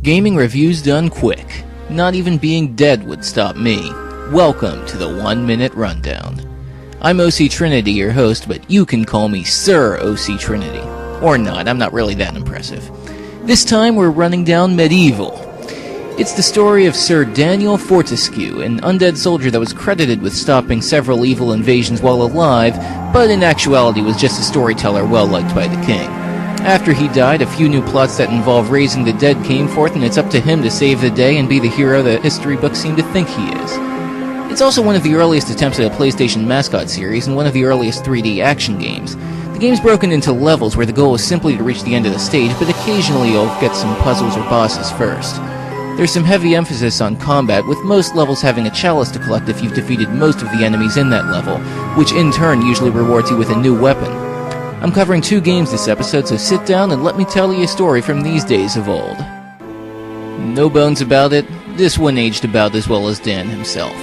Gaming reviews done quick. Not even being dead would stop me. Welcome to the 1 Minute Rundown. I'm Octrinity, your host, but you can call me Sir Octrinity. Or not, I'm not really that impressive. This time we're running down MediEvil. It's the story of Sir Daniel Fortescue, an undead soldier that was credited with stopping several evil invasions while alive, but in actuality was just a storyteller well liked by the king. After he died, a few new plots that involve raising the dead came forth, and it's up to him to save the day and be the hero that history books seem to think he is. It's also one of the earliest attempts at a PlayStation mascot series, and one of the earliest 3D action games. The game's broken into levels where the goal is simply to reach the end of the stage, but occasionally you'll get some puzzles or bosses first. There's some heavy emphasis on combat, with most levels having a chalice to collect if you've defeated most of the enemies in that level, which in turn usually rewards you with a new weapon. I'm covering 2 games this episode, so sit down and let me tell you a story from these days of old. No bones about it, this one aged about as well as Dan himself.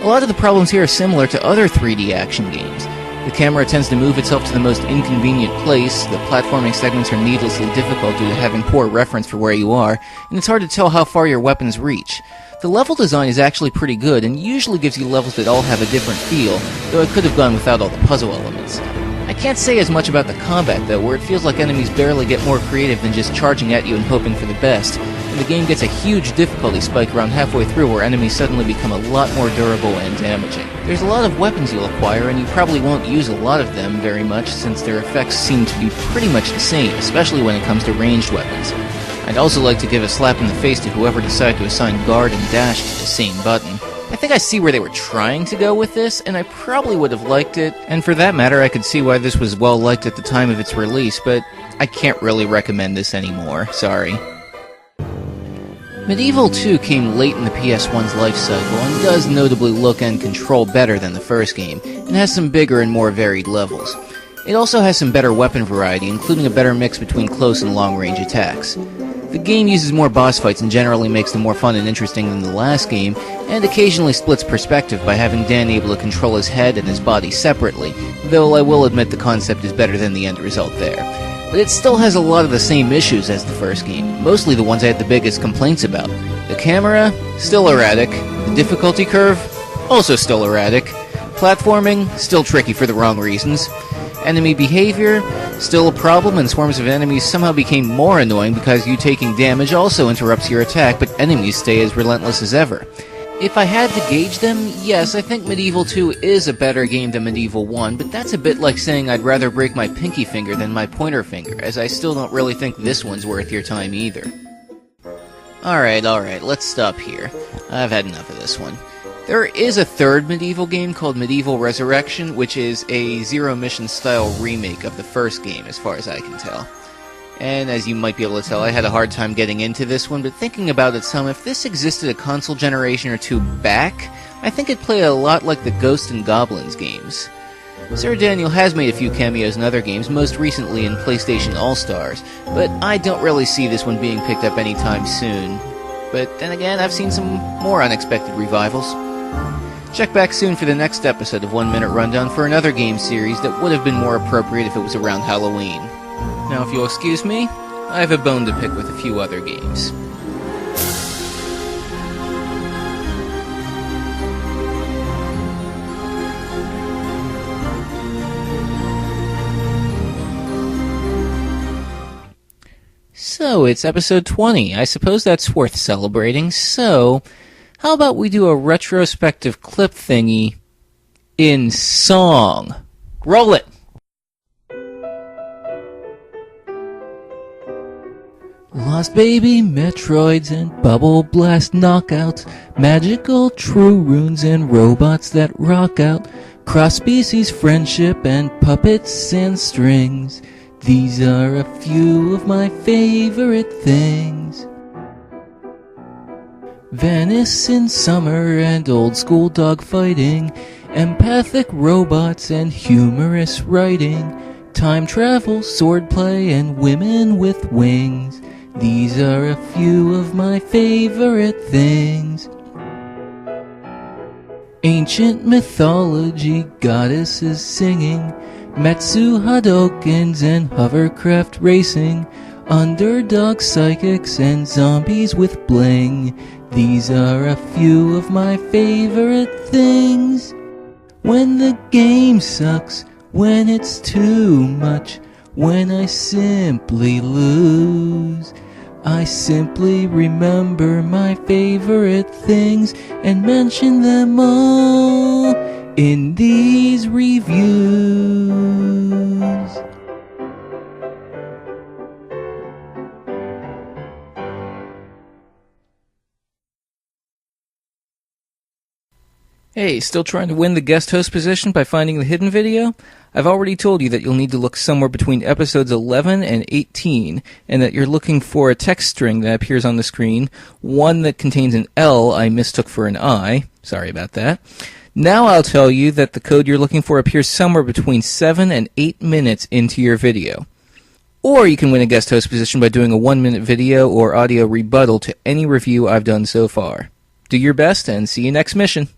A lot of the problems here are similar to other 3D action games. The camera tends to move itself to the most inconvenient place, the platforming segments are needlessly difficult due to having poor reference for where you are, and it's hard to tell how far your weapons reach. The level design is actually pretty good, and usually gives you levels that all have a different feel, though it could have gone without all the puzzle elements. I can't say as much about the combat, though, where it feels like enemies barely get more creative than just charging at you and hoping for the best, and the game gets a huge difficulty spike around halfway through where enemies suddenly become a lot more durable and damaging. There's a lot of weapons you'll acquire, and you probably won't use a lot of them very much since their effects seem to be pretty much the same, especially when it comes to ranged weapons. I'd also like to give a slap in the face to whoever decided to assign guard and dash to the same button. I think I see where they were trying to go with this, and I probably would have liked it, and for that matter I could see why this was well liked at the time of its release, but I can't really recommend this anymore, sorry. MediEvil 2 came late in the PS1's life cycle, and does notably look and control better than the first game, and has some bigger and more varied levels. It also has some better weapon variety, including a better mix between close and long-range attacks. The game uses more boss fights and generally makes them more fun and interesting than the last game, and occasionally splits perspective by having Dan able to control his head and his body separately, though I will admit the concept is better than the end result there. But it still has a lot of the same issues as the first game, mostly the ones I had the biggest complaints about. The camera, still erratic. The difficulty curve, also still erratic. Platforming, still tricky for the wrong reasons. Enemy behavior, still a problem, and swarms of enemies somehow became more annoying because you taking damage also interrupts your attack, but enemies stay as relentless as ever. If I had to gauge them, yes, I think MediEvil 2 is a better game than MediEvil 1, but that's a bit like saying I'd rather break my pinky finger than my pointer finger, as I still don't really think this one's worth your time either. Alright, let's stop here. I've had enough of this one. There is a third MediEvil game called MediEvil Resurrection, which is a zero-mission style remake of the first game, as far as I can tell. And as you might be able to tell, I had a hard time getting into this one, but thinking about it some, if this existed a console generation or 2 back, I think it'd play a lot like the Ghosts and Goblins games. Sir Daniel has made a few cameos in other games, most recently in PlayStation All-Stars, but I don't really see this one being picked up anytime soon. But then again, I've seen some more unexpected revivals. Check back soon for the next episode of 1 Minute Rundown for another game series that would have been more appropriate if it was around Halloween. Now if you'll excuse me, I have a bone to pick with a few other games. So, it's episode 20. I suppose that's worth celebrating, so how about we do a retrospective clip thingy in song? Roll it! Lost Baby, Metroids, and Bubble Blast knockouts, magical true runes and robots that rock out, cross-species friendship and puppets and strings. These are a few of my favorite things. Venice in summer and old school dogfighting, empathic robots and humorous writing, time travel, swordplay, and women with wings. These are a few of my favorite things. Ancient mythology, goddesses singing, Metsu Hadokens and hovercraft racing, underdog psychics and zombies with bling. These are a few of my favorite things. When the game sucks, when it's too much, when I simply lose, I simply remember my favorite things and mention them all in these reviews. Hey, still trying to win the guest host position by finding the hidden video? I've already told you that you'll need to look somewhere between episodes 11 and 18, and that you're looking for a text string that appears on the screen, one that contains an L I mistook for an I. Sorry about that. Now I'll tell you that the code you're looking for appears somewhere between 7 and 8 minutes into your video. Or you can win a guest host position by doing a 1-minute video or audio rebuttal to any review I've done so far. Do your best and see you next mission.